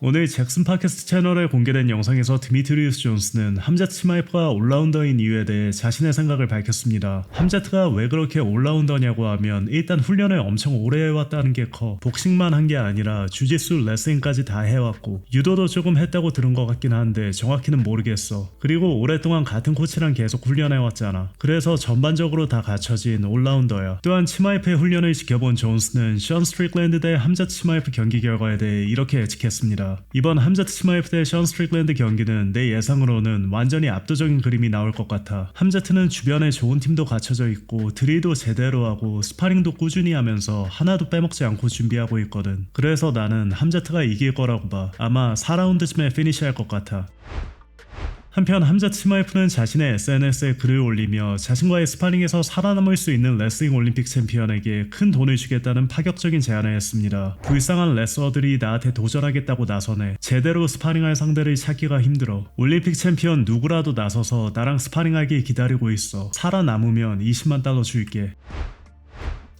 오늘 잭슨 팟캐스트 채널에 공개된 영상에서 드미트리우스 존스는 함자트 치마이프가 올라운더인 이유에 대해 자신의 생각을 밝혔습니다. 함자트가 왜 그렇게 올라운더냐고 하면 일단 훈련을 엄청 오래 해왔다는 게 커. 복싱만 한 게 아니라 주짓수, 레슬링까지 다 해왔고 유도도 조금 했다고 들은 것 같긴 한데 정확히는 모르겠어. 그리고 오랫동안 같은 코치랑 계속 훈련해왔잖아. 그래서 전반적으로 다 갖춰진 올라운더야. 또한 치마이프의 훈련을 지켜본 존스는 션 스트릭랜드 대 함자트 치마이프 경기 결과에 대해 이렇게 예측했습니다. 이번 함자트 치마이프 대 션 스트릭랜드 경기는 내 예상으로는 완전히 압도적인 그림이 나올 것 같아. 함자트는 주변에 좋은 팀도 갖춰져 있고 드릴도 제대로 하고 스파링도 꾸준히 하면서 하나도 빼먹지 않고 준비하고 있거든. 그래서 나는 함자트가 이길 거라고 봐. 아마 4라운드쯤에 피니시할 것 같아. 한편 함자트 치마이프는 자신의 SNS에 글을 올리며 자신과의 스파링에서 살아남을 수 있는 레슬링 올림픽 챔피언에게 큰 돈을 주겠다는 파격적인 제안을 했습니다. 불쌍한 레슬러들이 나한테 도전하겠다고 나서네. 제대로 스파링할 상대를 찾기가 힘들어. 올림픽 챔피언 누구라도 나서서 나랑 스파링하길 기다리고 있어. 살아남으면 20만 달러 줄게.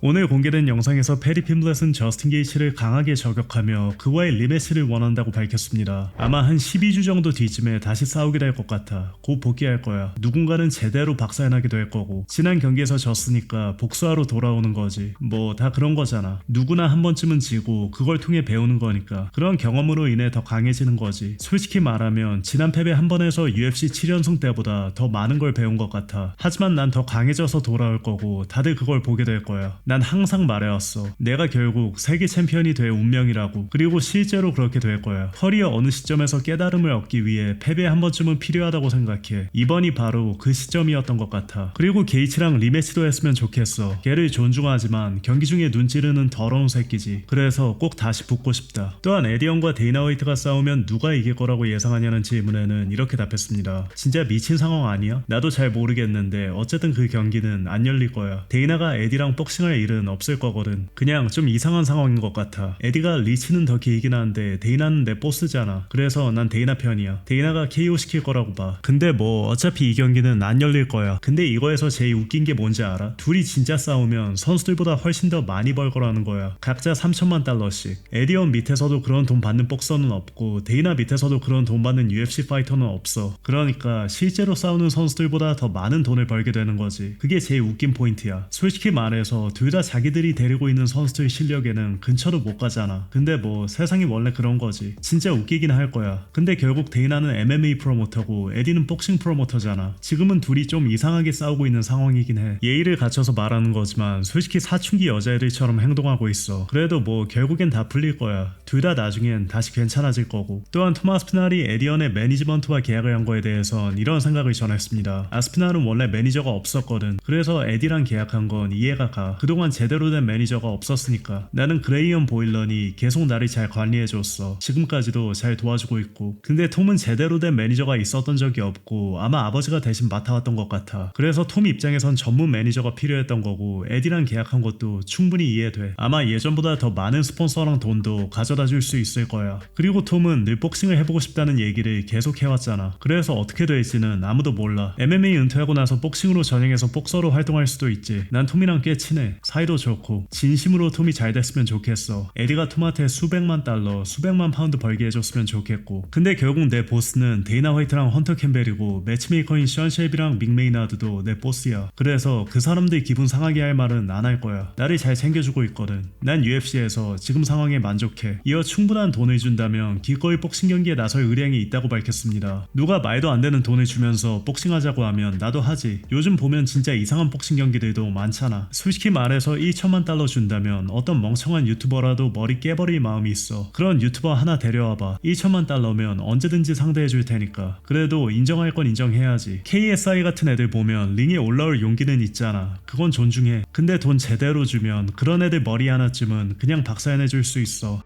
오늘 공개된 영상에서 페리 핀블렛은 저스틴 게이츠를 강하게 저격하며 그와의 리매치를 원한다고 밝혔습니다. 아마 한 12주 정도 뒤쯤에 다시 싸우게 될 것 같아. 곧 복귀할 거야. 누군가는 제대로 박살나게 될 거고 지난 경기에서 졌으니까 복수하러 돌아오는 거지. 뭐 다 그런 거잖아. 누구나 한 번쯤은 지고 그걸 통해 배우는 거니까. 그런 경험으로 인해 더 강해지는 거지. 솔직히 말하면 지난 패배 한 번에서 UFC 7연승 때보다 더 많은 걸 배운 것 같아. 하지만 난 더 강해져서 돌아올 거고 다들 그걸 보게 될 거야. 난 항상 말해왔어. 내가 결국 세계 챔피언이 될 운명이라고. 그리고 실제로 그렇게 될 거야. 커리어 어느 시점에서 깨달음을 얻기 위해 패배 한 번쯤은 필요하다고 생각해. 이번이 바로 그 시점이었던 것 같아. 그리고 게이츠랑 리매치도 했으면 좋겠어. 걔를 존중하지만 경기 중에 눈 찌르는 더러운 새끼지. 그래서 꼭 다시 붙고 싶다. 또한 에디언과 데이나 화이트가 싸우면 누가 이길 거라고 예상하냐는 질문에는 이렇게 답했습니다. 진짜 미친 상황 아니야? 나도 잘 모르겠는데 어쨌든 그 경기는 안 열릴 거야. 데이나가 에디랑 복싱할 일은 없을 거거든. 그냥 좀 이상한 상황인 것 같아. 에디가 리치는 더 길긴 한데 데이나는 내 보스잖아. 그래서 난 데이나 편이야. 데이나가 KO 시킬 거라고 봐. 근데 뭐 어차피 이 경기는 안 열릴 거야. 근데 이거에서 제일 웃긴 게 뭔지 알아? 둘이 진짜 싸우면 선수들보다 훨씬 더 많이 벌 거라는 거야. 각자 3천만 달러씩. 에디언 밑에서도 그런 돈 받는 복서는 없고 데이나 밑에서도 그런 돈 받는 UFC 파이터는 없어. 그러니까 실제로 싸우는 선수들보다 더 많은 돈을 벌게 되는 거지. 그게 제일 웃긴 포인트야. 솔직히 말해서 둘 다 자기들이 데리고 있는 선수들 실력에는 근처도 못 가잖아. 근데 뭐 세상이 원래 그런 거지. 진짜 웃기긴 할 거야. 근데 결국 데이나는 MMA 프로모터고 에디는 복싱 프로모터잖아. 지금은 둘이 좀 이상하게 싸우고 있는 상황이긴 해. 예의를 갖춰서 말하는 거지만 솔직히 사춘기 여자애들처럼 행동하고 있어. 그래도 뭐 결국엔 다 풀릴 거야. 둘 다 나중엔 다시 괜찮아질 거고. 또한 토마스 피날이 에디언의 매니지먼트와 계약을 한 거에 대해선 이런 생각을 전했습니다. 아스피날은 원래 매니저가 없었거든. 그래서 에디랑 계약한 건 이해가 가. 그동안 제대로 된 매니저가 없었으니까. 나는 그레이엄 보일런이 계속 나를 잘 관리해줬어. 지금까지도 잘 도와주고 있고. 근데 톰은 제대로 된 매니저가 있었던 적이 없고 아마 아버지가 대신 맡아왔던 것 같아. 그래서 톰 입장에선 전문 매니저가 필요했던 거고 에디랑 계약한 것도 충분히 이해돼. 아마 예전보다 더 많은 스폰서랑 돈도 가져다 줄 수 있을 거야. 그리고 톰은 늘 복싱을 해보고 싶다는 얘기를 계속 해왔잖아. 그래서 어떻게 될지는 아무도 몰라. MMA 은퇴하고 나서 복싱으로 전향해서 복서로 활동할 수도 있지. 난 톰이랑 꽤 친해. 사이도 좋고 진심으로 톰이 잘 됐으면 좋겠어. 에디가 톰한테 수백만 달러, 수백만 파운드 벌게 해줬으면 좋겠고. 근데 결국 내 보스는 데이나 화이트랑 헌터 캠벨이고 매치메이커인 션 쉘비랑 믹 메이나드도 내 보스야. 그래서 그 사람들 기분 상하게 할 말은 안 할 거야. 나를 잘 챙겨주고 있거든. 난 UFC에서 지금 상황에 만족해. 이어 충분한 돈을 준다면 기꺼이 복싱 경기에 나설 의향이 있다고 밝혔습니다. 누가 말도 안 되는 돈을 주면서 복싱하자고 하면 나도 하지. 요즘 보면 진짜 이상한 복싱 경기들도 많잖아. 솔직히 말해서 1천만 달러 준다면 어떤 멍청한 유튜버라도 머리 깨버릴 마음이 있어. 그런 유튜버 하나 데려와봐. 1천만 달러면 언제든지 상대해줄 테니까. 그래도 인정할 건 인정해야지. KSI 같은 애들 보면 링에 올라올 용기는 있잖아. 그건 존중해. 근데 돈 제대로 주면 그런 애들 머리 하나쯤은 그냥 박살내줄 수 있어.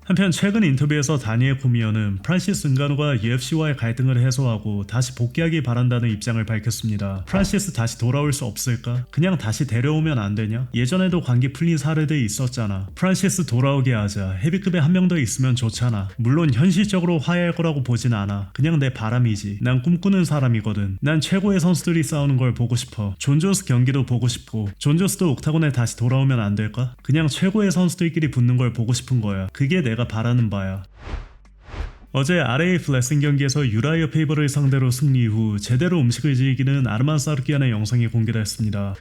한편 최근 인터뷰에서 다니엘 코미어는 프란시스 은가노가 UFC와의 갈등을 해소하고 다시 복귀하길 바란다는 입장을 밝혔습니다. 프란시스 다시 돌아올 수 없을까? 그냥 다시 데려오면 안 되냐? 예전에도 관계 풀린 사례들이 있었잖아. 프란시스 돌아오게 하자. 헤비급에 한 명 더 있으면 좋잖아. 물론 현실적으로 화해할 거라고 보진 않아. 그냥 내 바람이지. 난 꿈꾸는 사람이거든. 난 최고의 선수들이 싸우는 걸 보고 싶어. 존 존스 경기도 보고 싶고 존 존스도 옥타곤에 다시 돌아오면 안 될까? 그냥 최고의 선수들끼리 붙는 걸 보고 싶은 거야. 그게 내가 내가 바라는 바야. 어제 RAF 레슨 경기에서 유라이어 페이버를 상대로 승리 후 제대로 음식을 즐기는 아르만 사르키안의 영상이 공개됐습니다.